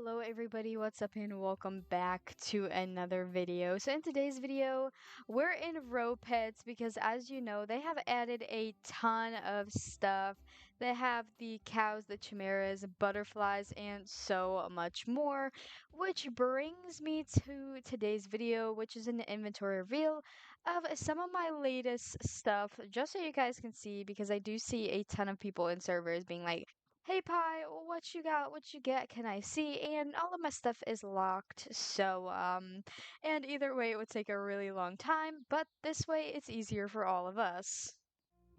Hello everybody, what's up and welcome back to another video. So in today's video, we're in RoPets because as you know, they have added a ton of stuff. They have the cows, the chimeras, butterflies, and so much more. Which brings me to today's video, which is an inventory reveal of some of my latest stuff, just so you guys can see, because I do see a ton of people in servers being like, "Hey Pi, what you got? What you get? Can I see?" And all of my stuff is locked. And either way, it would take a really long time, but this way it's easier for all of us.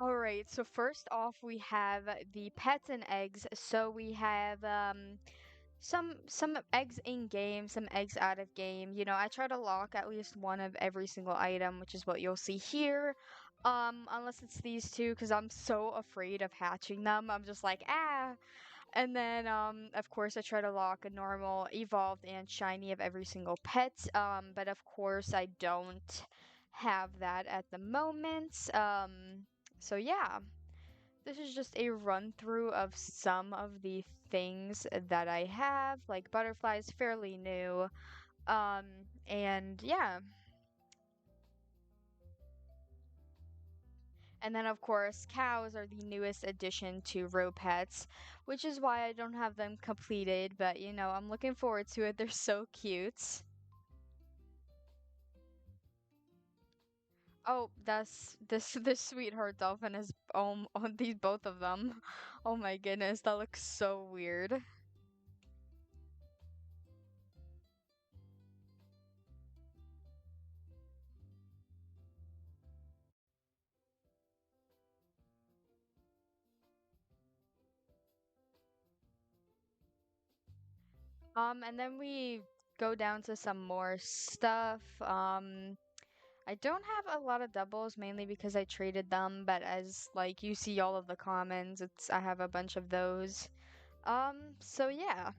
All right, so first off, we have the pets and eggs. So we have some eggs in game, some eggs out of game. You know, I try to lock at least one of every single item, which is what you'll see here. Unless it's these two, because I'm so afraid of hatching them. I'm just like, ah. And then, of course, I try to lock a normal, evolved, and shiny of every single pet. But of course, I don't have that at the moment. So yeah, this is just a run through of some of the things that I have. Like butterflies, fairly new. Um, and yeah. And then, of course, cows are the newest addition to RoPets, which is why I don't have them completed. But you know, I'm looking forward to it. They're so cute. Oh, that's this sweetheart dolphin is on these both of them. Oh my goodness, that looks so weird. And then we go down to some more stuff. I don't have a lot of doubles, mainly because I traded them, but as like you see all of the commons, it's I have a bunch of those. So yeah.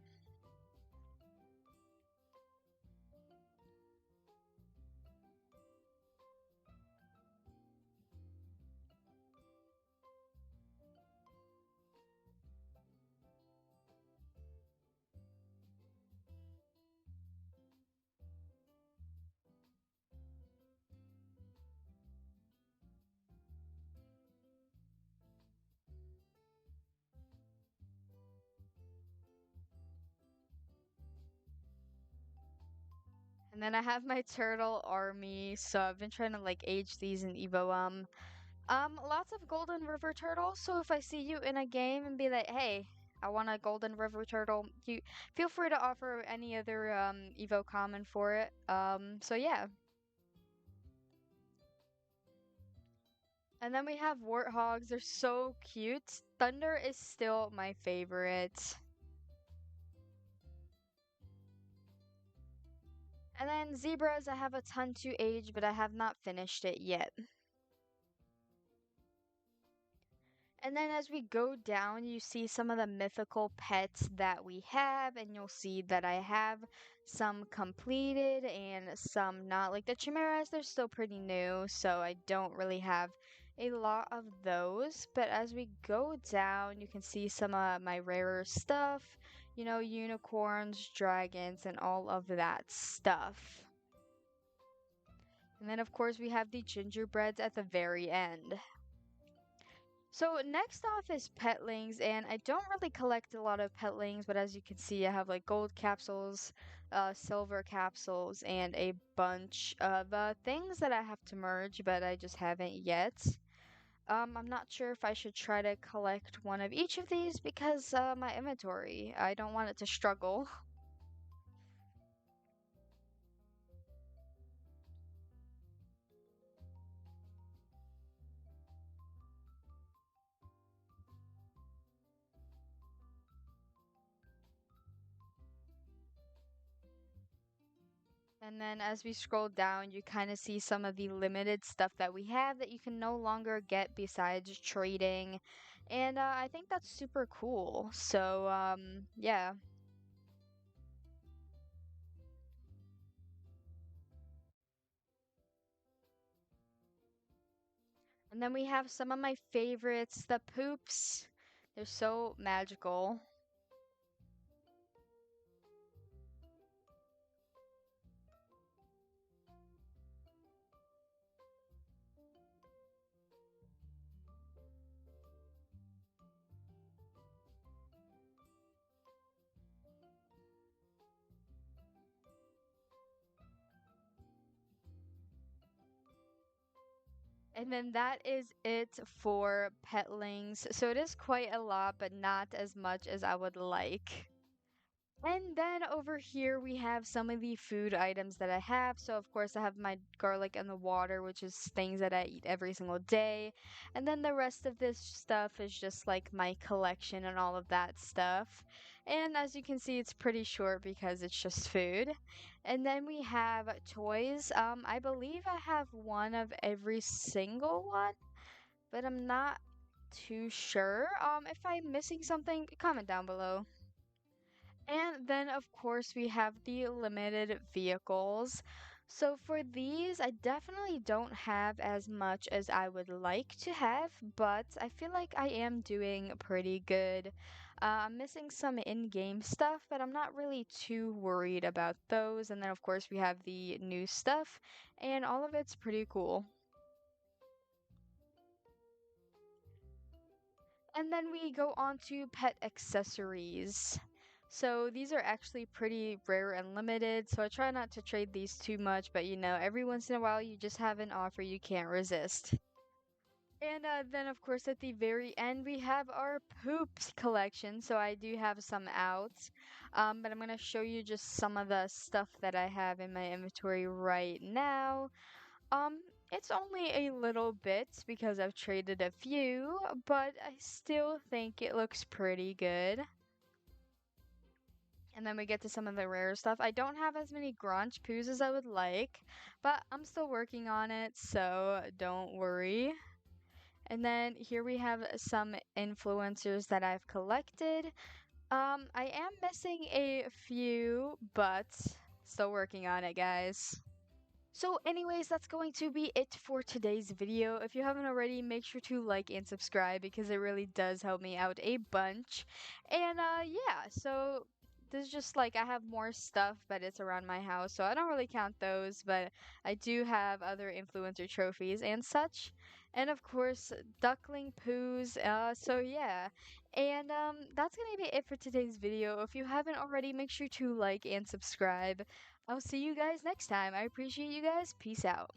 And then I have my turtle army, so I've been trying to like age these in Evo. Lots of golden river turtles. So if I see you in a game and be like, "Hey, I want a golden river turtle," you feel free to offer any other Evo common for it. So yeah. And then we have warthogs. They're so cute. Thunder is still my favorite. And then zebras, I have a ton to age, but I have not finished it yet. And then as we go down, you see some of the mythical pets that we have, and you'll see that I have some completed and some not. Like the chimeras, they're still pretty new, so I don't really have a lot of those. But as we go down, you can see some of my rarer stuff, you know, unicorns, dragons, and all of that stuff. And then, of course, we have the gingerbreads at the very end. So next off is petlings, and I don't really collect a lot of petlings, but as you can see, I have like gold capsules, silver capsules, and a bunch of things that I have to merge, but I just haven't yet. I'm not sure if I should try to collect one of each of these because my inventory, I don't want it to struggle. And then as we scroll down, you kind of see some of the limited stuff that we have that you can no longer get besides trading. And I think that's super cool. So, yeah. And then we have some of my favorites, the poops. They're so magical. And then that is it for petlings. So it is quite a lot, but not as much as I would like. And then over here we have some of the food items that I have. So of course I have my garlic and the water, which is things that I eat every single day. And then the rest of this stuff is just like my collection and all of that stuff. And as you can see, it's pretty short because it's just food. And then we have toys. I believe I have one of every single one, but I'm not too sure. If I'm missing something, comment down below. And then, of course, we have the limited vehicles. So for these, I definitely don't have as much as I would like to have, but I feel like I am doing pretty good. I'm missing some in-game stuff, but I'm not really too worried about those. And then, of course, we have the new stuff, and all of it's pretty cool. And then we go on to pet accessories. So these are actually pretty rare and limited, so I try not to trade these too much, but you know, every once in a while you just have an offer you can't resist. And then, of course, at the very end, we have our poops collection. So I do have some out, but I'm going to show you just some of the stuff that I have in my inventory right now. Um, it's only a little bit because I've traded a few, but I still think it looks pretty good. And then we get to some of the rare stuff. I don't have as many Grunch poos as I would like, but I'm still working on it, so don't worry. And then here we have some influencers that I've collected. I am missing a few, but still working on it, guys. So anyways, that's going to be it for today's video. If you haven't already, make sure to like and subscribe because it really does help me out a bunch. And yeah, so this is just like I have more stuff, but it's around my house, so I don't really count those, but I do have other influencer trophies and such. And of course, duckling poos. So yeah. And that's gonna be it for today's video. If you haven't already, make sure to like and subscribe. I'll see you guys next time. I appreciate you guys. Peace out.